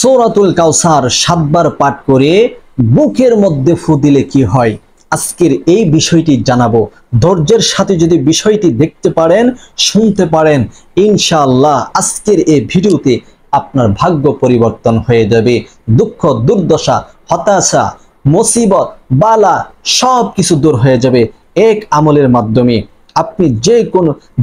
সূরাতুল কাউসার 7 বার পাঠ করে বুকের মধ্যে ফু দিলে কি হয়, আজকের এই বিষয়টি জানাবো। ধৈর্যের সাথে যদি বিষয়টি দেখতে পারেন, শুনতে পারেন, ইনশাআল্লাহ আজকের এই ভিডিওতে আপনার ভাগ্য পরিবর্তন হয়ে যাবে। দুঃখ, দুর্দশা, হতাশা, মুসিবত, বালা সব কিছু দূর হয়ে যাবে এক আমলের মাধ্যমে। আপনি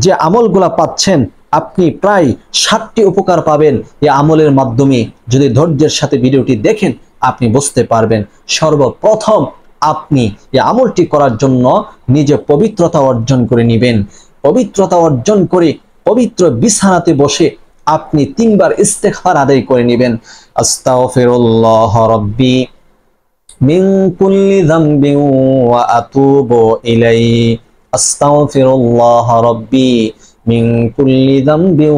যে আমলগুলা পাচ্ছেন, আপনি প্রায় 60টি উপকার পাবেন এই আমলের মাধ্যমে। যদি ধৈর্যের সাথে ভিডিওটি দেখেন আপনি বুঝতে পারবেন। সর্বপ্রথম আপনি এই আমলটি করার জন্য নিজে পবিত্রতা অর্জন করে নেবেন। পবিত্রতা অর্জন করে পবিত্র বিছানাতে বসে আপনি 3 বার ইস্তেগফার আদায় করে নেবেন। আস্তাগফিরুল্লাহ রাব্বি মিন কুল্লি যামবিন ওয়া আতুবু ইলাইহি। আস্তাগফিরুল্লাহ রাব্বি মিন কুল্লি যামবিন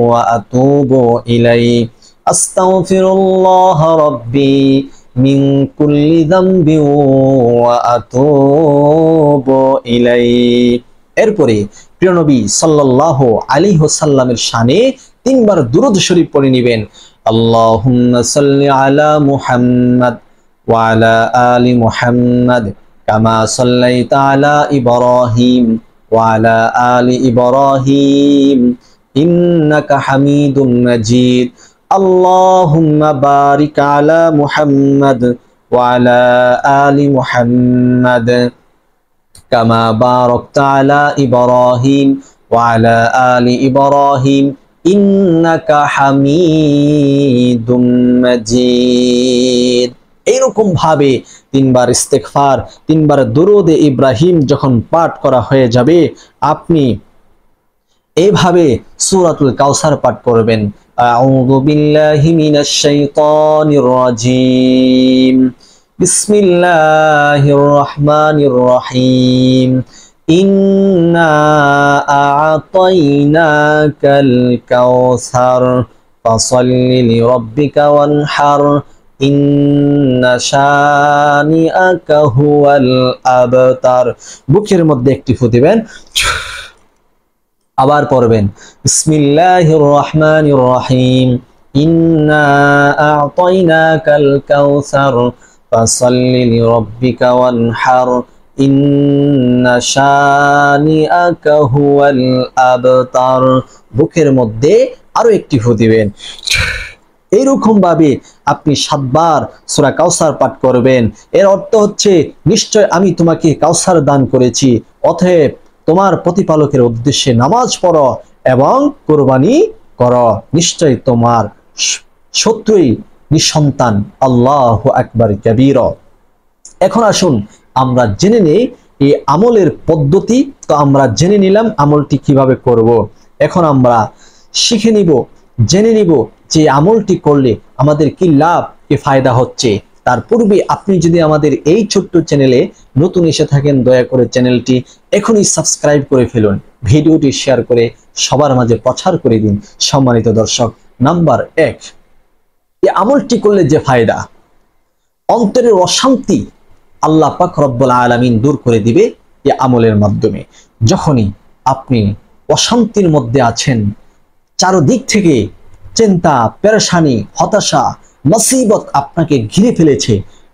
ওয়া আতুবু ইলাইহি। আস্তাগফিরুল্লাহ রাব্বি মিন কুল্লি যামবিন ওয়া আতুবু ইলাইহি। এরপরে প্রিয় নবী সাল্লাল্লাহু আলাইহি ওয়াসাল্লামের শানে 3 বার দুরূদ শরীফ পড়ে নেবেন। আল্লাহুম্মা সাল্লি আলা মুহাম্মাদ ওয়া আলা আলি মুহাম্মাদ কামা সাল্লাইতা আলা ইব্রাহিম ওয়া আলা আলি ইব্রাহিম ইন্নাকা হামিদুম মাজিদ। আল্লাহুম্মা বারিক আলা মুহাম্মাদ ওয়া আলা আলি মুহাম্মাদ কামা বারাকতা আলা ইব্রাহিম ওয়া আলা আলি ইব্রাহিম ইন্নাকা হামিদুম মাজিদ। এইরকম ভাবে 3 বার ইস্তেগফার, 3 বার দুরূদে ইব্রাহিম যখন পাঠ করা হয়ে যাবে, আপনি এইভাবে সূরাতুল কাউসার পাঠ করবেন। আউযু বিল্লাহি মিনাশ শাইতানির রাজীম। বিসমিল্লাহির রহমানির রহিম। ইন্না আ'তাইনাকাল কাউসার ফাসাল্লি লিরাব্বিকা ওয়ানহার ইন্না শানিআকা হুয়াল আবতার। বুকের মধ্যে একটি ফু দিবেন, আবার পড়বেন বিসমিল্লাহির রহমানির রহিম। ইন্না আ'তাইনাকাল কাউসার ফাসাল্লি লিরাব্বিকা ওয়ানহার ইন্না শানিআকা হুয়াল আবতার। বুকের মধ্যে আরো একটি ফু দিবেন। এইরকম ভাবে আপনি 7 বার সূরা কাউসার পাঠ করবেন। এর অর্থ হচ্ছে, নিশ্চয় আমি তোমাকে কাউসার দান করেছি, অতএব তোমার প্রতিপালকের উদ্দেশ্যে নামাজ পড়ো এবং কুরবানি করো, নিশ্চয় তোমার শত্রুই নিঃসন্তান। আল্লাহু আকবার কাবীরা। এখন আসুন আমরা জেনে নেই এই আমলের পদ্ধতি। তো আমরা জেনে নিলাম আমলটি কিভাবে করব। এখন আমরা শিখে নিব, জেনে নিব যে আমলটি করলে আমাদের কি লাভ, কি ফায়দা হচ্ছে। তার পূর্বে আপনি যদি আমাদের এই ছোট্ট চ্যানেলে নতুন এসে থাকেন, দয়া করে চ্যানেলটি এখনই সাবস্ক্রাইব করে ফেলুন, ভিডিওটি শেয়ার করে সবার মাঝে প্রচার করে দিন। সম্মানিত দর্শক, নাম্বার 1, এই আমলটি করলে যে ফায়দা, অন্তরের অশান্তি আল্লাহ পাক রব্বুল আলামিন দূর করে দিবে এই আমলের মাধ্যমে। যখনই আপনি অশান্তির মধ্যে আছেন, চারদিক থেকে চিন্তা, পেরেশানি, হতাশা, মুসিবত আপনাকে ঘিরে ফেলেছে,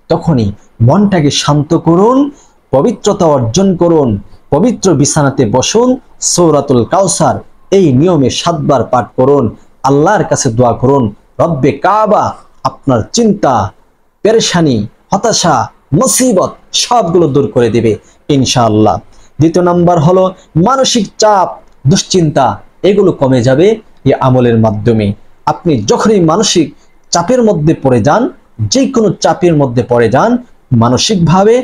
তখনই মনটাকে শান্ত করুন, পবিত্রতা অর্জন করুন, পবিত্র বিছানাতে বসুন, সূরাতুল কাউসার এই নিয়মে 7 বার পাঠ করুন, আল্লাহর কাছে দোয়া করুন, রব্বে কাবা আপনার চিন্তা, পেরেশানি, হতাশা, মুসিবত সবগুলো দূর করে দিবে ইনশাআল্লাহ। দ্বিতীয় নাম্বার হলো মানসিক চাপ, দুশ্চিন্তা, এগুলো কমে যাবে এই আমলের মাধ্যমে। আপনি যখনই মানসিক চাপের মধ্যে পড়ে যান, যে কোনো চাপের মধ্যে পড়ে যান, মানসিকভাবে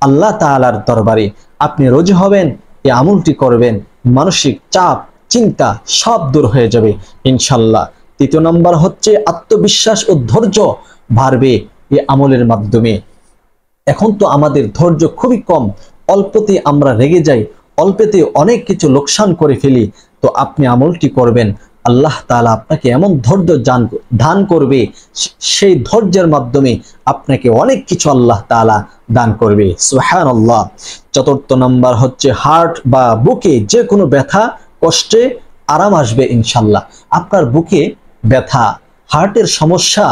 আল্লাহ তাআলার দরবারে আপনি রোজা হবেন, এই আমলটি করবেন, মানসিক চাপ, চিন্তা সব দূর হয়ে যাবে ইনশাআল্লাহ। তৃতীয় নাম্বার হচ্ছে আত্মবিশ্বাস ও ধৈর্য বাড়বে এই আমলের মাধ্যমে। এখন তো আমাদের ধৈর্য খুবই কম, অল্পতে আমরা রেগে যাই, অল্পতে অনেক কিছু লোকসান করে ফেলি। তো আপনি আমলটি করবেন, আল্লাহ তাআলা আপনাকে এমন ধৈর্য দান করবে, সেই ধৈর্যের মাধ্যমে আপনাকে অনেক কিছু আল্লাহ তাআলা দান করবে। সুবহানাল্লাহ। চতুর্থ নাম্বার হচ্ছে হার্ট বা বুকে যে কোনো ব্যথা, কষ্টে আরাম আসবে ইনশাআল্লাহ। আপনার বুকে ব্যথা, হার্টের সমস্যা,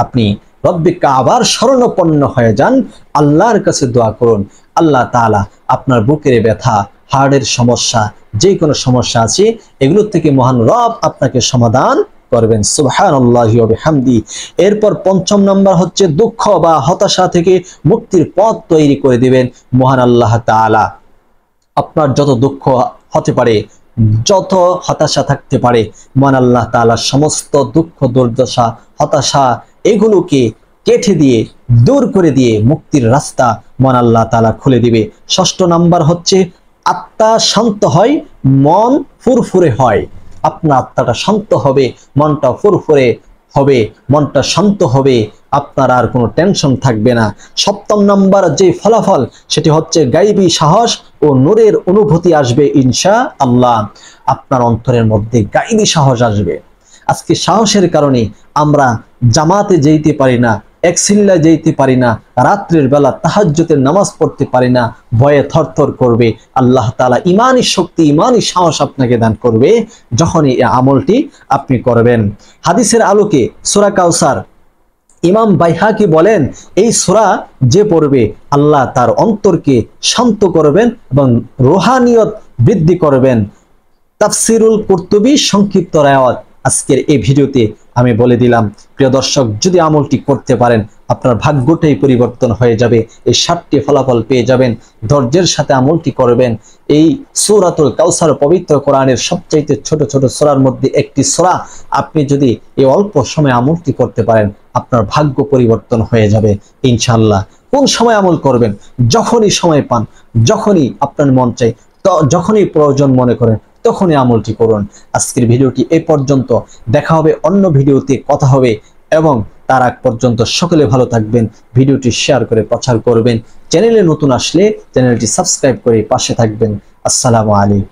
আপনি রব্বে কাবার শরণাপন্ন হয়ে যান, আল্লাহর কাছে দোয়া করুন। আল্লাহ তাআলা আপনার বুকের ব্যথা, হার্টের সমস্যা, যে কোনো সমস্যা আছে এগুলোর থেকে মহান রব আপনাকে সমাধান করবেন। সুবহানাল্লাহি ওয়া বিহামদি। এরপর পঞ্চম নাম্বার হচ্ছে দুঃখ বা হতাশা থেকে মুক্তির পথ তৈরি করে দিবেন মহান আল্লাহ তাআলা। আপনার যত দুঃখ হতে পারে, যত হতাশা থাকতে পারে, মহান আল্লাহ তাআলা সমস্ত দুঃখ, দুর্দশা, হতাশা এগুলোকে কেটে দিয়ে, দূর করে দিয়ে মুক্তির রাস্তা মহান আল্লাহ তাআলা খুলে দিবে। ষষ্ঠ নাম্বার হচ্ছে আত্মা শান্ত হয়, মন ফুরফুরে হয়। আপনার আত্মাটা শান্ত হবে, মনটা ফুরফুরে হবে, মনটা শান্ত হবে, আপনার আর কোনো টেনশন থাকবে না। সপ্তম নাম্বার যে ফলাফল সেটি হচ্ছে গায়বী সাহস ও নূরের অনুভূতি আসবে ইনশাআল্লাহ। আপনার অন্তরের মধ্যে গায়বী সাহস আসবে। আজকে সাহসের কারণে আমরা জামাতে যেতে পারি না, একসিল্লা যেতে পারি না, রাত্রের বেলা তাহাজ্জুদের নামাজ পড়তে পারি না, ভয়ে থরথর করবে। আল্লাহ তাআলা ঈমানী শক্তি, ঈমানী সাহস আপনাকে দান করবে যখনই এই আমলটি আপনি করবেন। হাদিসের আলোকে সূরা কাউসার, ইমাম বাইহাকি বলেন এই সূরা যে পড়বে আল্লাহ তার অন্তরকে শান্ত করবেন এবং রুহানিয়ত বৃদ্ধি করবেন। তাফসিরুল কুরতুবী সংক্ষিপ্ত রায়াত আজকের এই ভিডিওতে আমি বলে দিলাম। প্রিয় দর্শক, যদি আমলটি করতে পারেন আপনার ভাগ্যটাই পরিবর্তন হয়ে যাবে। এই 7টি ফলাফল পেয়ে যাবেন। ধৈর্যের সাথে আমলটি করবেন। এই সূরাতুল কাউসার পবিত্র কোরআনের সবচাইতে ছোট ছোট সূরার মধ্যে একটি সূরা। আপনি যদি এই অল্প সময় আমলটি করতে পারেন আপনার ভাগ্য পরিবর্তন হয়ে যাবে ইনশাআল্লাহ। কোন সময় আমল করবেন? যখনই সময় পান, যখনই আপনার মন চাই, যখনই প্রয়োজন মনে করেন তখনই আমলটি করুন। আজকের ভিডিওটি এই পর্যন্ত। দেখা হবে অন্য ভিডিওতে, কথা হবে, এবং তার আগ পর্যন্ত সকলে ভালো থাকবেন। ভিডিওটি শেয়ার করে প্রচার করবেন। চ্যানেলে নতুন আসলে চ্যানেলটি সাবস্ক্রাইব করে পাশে থাকবেন। আসসালামু আলাইকুম।